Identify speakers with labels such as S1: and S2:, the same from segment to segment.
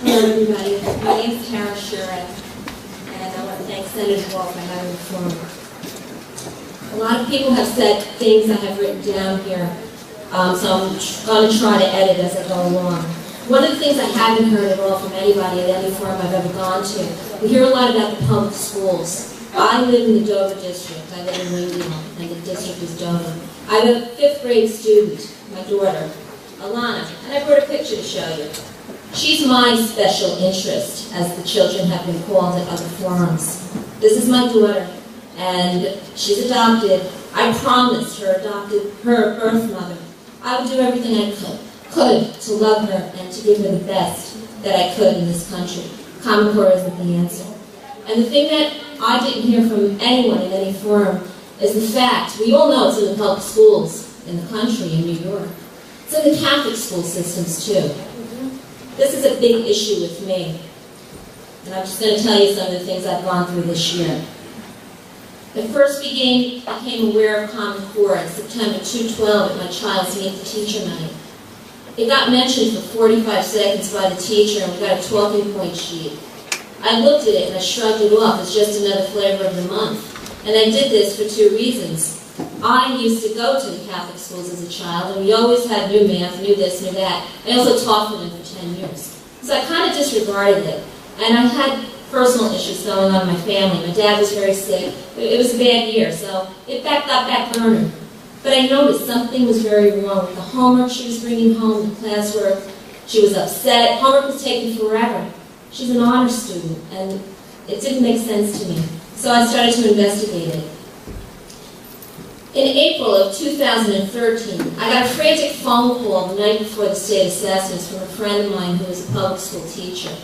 S1: Hello, everybody. My name is Karen Shuren, and I want to thank Senator Wall for having the forum. A lot of people have said things I have written down here, so I'm going to try to edit as I go along. One of the things I haven't heard at all from anybody at any forum I've ever gone to, we hear a lot about the public schools. I live in the Dover district. I live in Wingdale, and the district is Dover. I have a 5th grade student, my daughter, Alana, and I brought a picture to show you. She's my special interest, as the children have been called at other forums. This is my daughter, and she's adopted. I promised her birth mother I would do everything I could to love her and to give her the best that I could in this country. Common Core isn't the answer. And the thing that I didn't hear from anyone in any forum is the fact, we all know it's in the public schools in the country, in New York. It's in the Catholic school systems too. This is a big issue with me. And I'm just going to tell you some of the things I've gone through this year. I first became aware of Common Core in September 2012 at my child's Meet the Teacher night. It got mentioned for 45 seconds by the teacher, and we got a talking point sheet. I looked at it and I shrugged it off as just another flavor of the month. And I did this for 2 reasons. I used to go to the Catholic schools as a child, and we always had new math, new this, new that. I also taught for them for 10 years. So I kind of disregarded it. And I had personal issues going on in my family. My dad was very sick. It was a bad year, so it got back burner. But I noticed something was very wrong with the homework she was bringing home, the classwork. She was upset. Homework was taking forever. She's an honor student, and it didn't make sense to me. So I started to investigate it. In April of 2013, I got a frantic phone call the night before the state assessments from a friend of mine who was a public school teacher.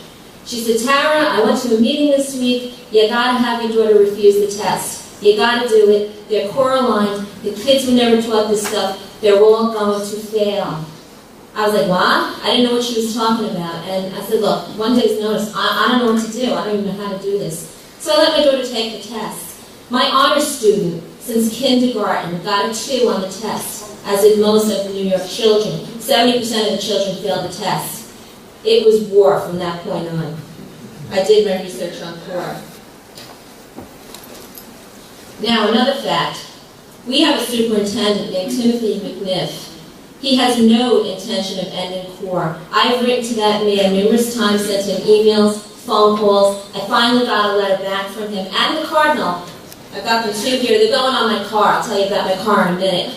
S1: She said, "Tara, I went to a meeting this week. You gotta have your daughter refuse the test. You gotta do it. They're core aligned. The kids were never taught this stuff. They're all going to fail." I was like, "What?" I didn't know what she was talking about. And I said, "Look, one day's notice. I don't know what to do. I don't even know how to do this." So I let my daughter take the test. My honor student, since kindergarten, got a 2 on the test, as did most of the New York children. 70% of the children failed the test. It was war from that point on. I did my research on Core. Now, another fact. We have a superintendent named Timothy McNiff. He has no intention of ending Core. I've written to that man numerous times, sent him emails, phone calls. I finally got a letter back from him and the Cardinal. I've got them 2 here. They're going on my car. I'll tell you about my car in a minute.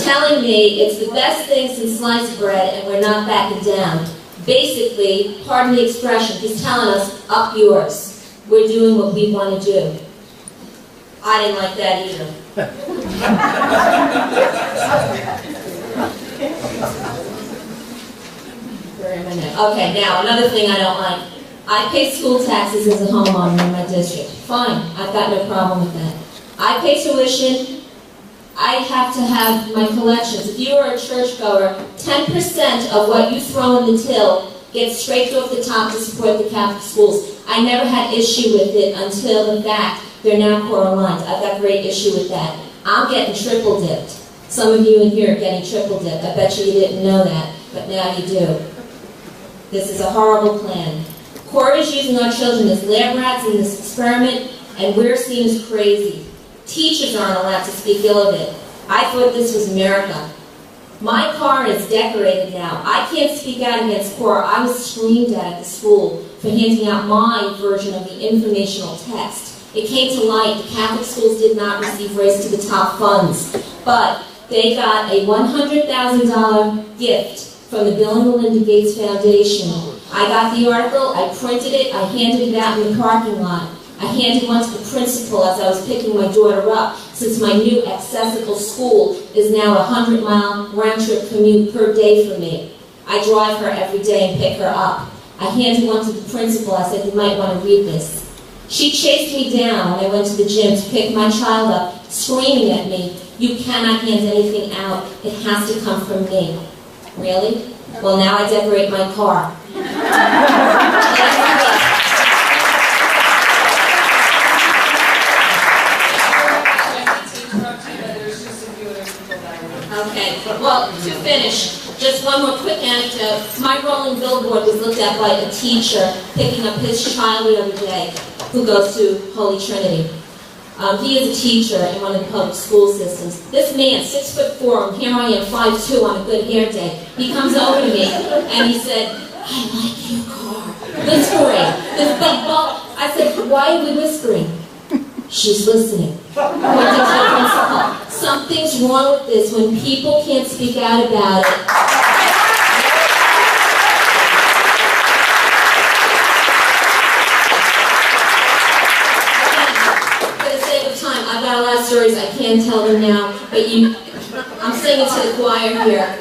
S1: Telling me it's the best thing since sliced bread and we're not backing down. Basically, pardon the expression, he's telling us, up yours. We're doing what we want to do. I didn't like that either. Okay, now another thing I don't like. I pay school taxes as a homeowner in my district. Fine, I've got no problem with that. I pay tuition. I have to have my collections. If you are a churchgoer, 10% of what you throw in the till gets scraped off the top to support the Catholic schools. I never had issue with it until the fact they're now core aligned. I've got great issue with that. I'm getting triple dipped. Some of you in here are getting triple dipped. I bet you didn't know that, but now you do. This is a horrible plan. Core is using our children as lab rats in this experiment, and we're seen as crazy. Teachers aren't allowed to speak ill of it. I thought this was America. My car is decorated now. I can't speak out against Core. I was screamed at the school for handing out my version of the informational text. It came to light the Catholic schools did not receive Race to the Top funds, but they got a $100,000 gift from the Bill and Melinda Gates Foundation. I got the article, I printed it, I handed it out in the parking lot. I handed one to the principal as I was picking my daughter up, since my new accessible school is now a 100-mile round-trip commute per day for me. I drive her every day and pick her up. I handed one to the principal. I said, "You might want to read this." She chased me down when I went to the gym to pick my child up, screaming at me, "You cannot hand anything out. It has to come from me." Really? Well, now I decorate my car. Okay, Well, to finish, just one more quick anecdote. My rolling billboard was looked at by a teacher picking up his child the other day who goes to Holy Trinity. He is a teacher in one of the public school systems. This man, 6'4", and here I am, 5'2", on a good hair day. He comes over to me and he said, "I like your car." Whispering. This big ball. I said, "Why are we whispering?" "She's listening." Pointing to the principal. Something's wrong with this when people can't speak out about it. I've got a lot of stories, I can't tell them now, but I'm singing to the choir here.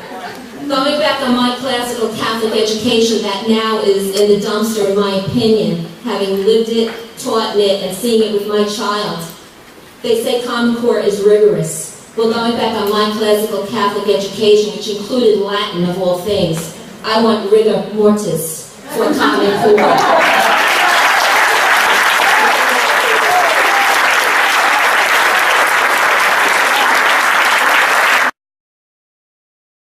S1: Going back on my classical Catholic education, that now is in the dumpster in my opinion, having lived it, taught it, and seeing it with my child. They say Common Core is rigorous. Well, going back on my classical Catholic education, which included Latin of all things, I want rigor mortis for Common Core.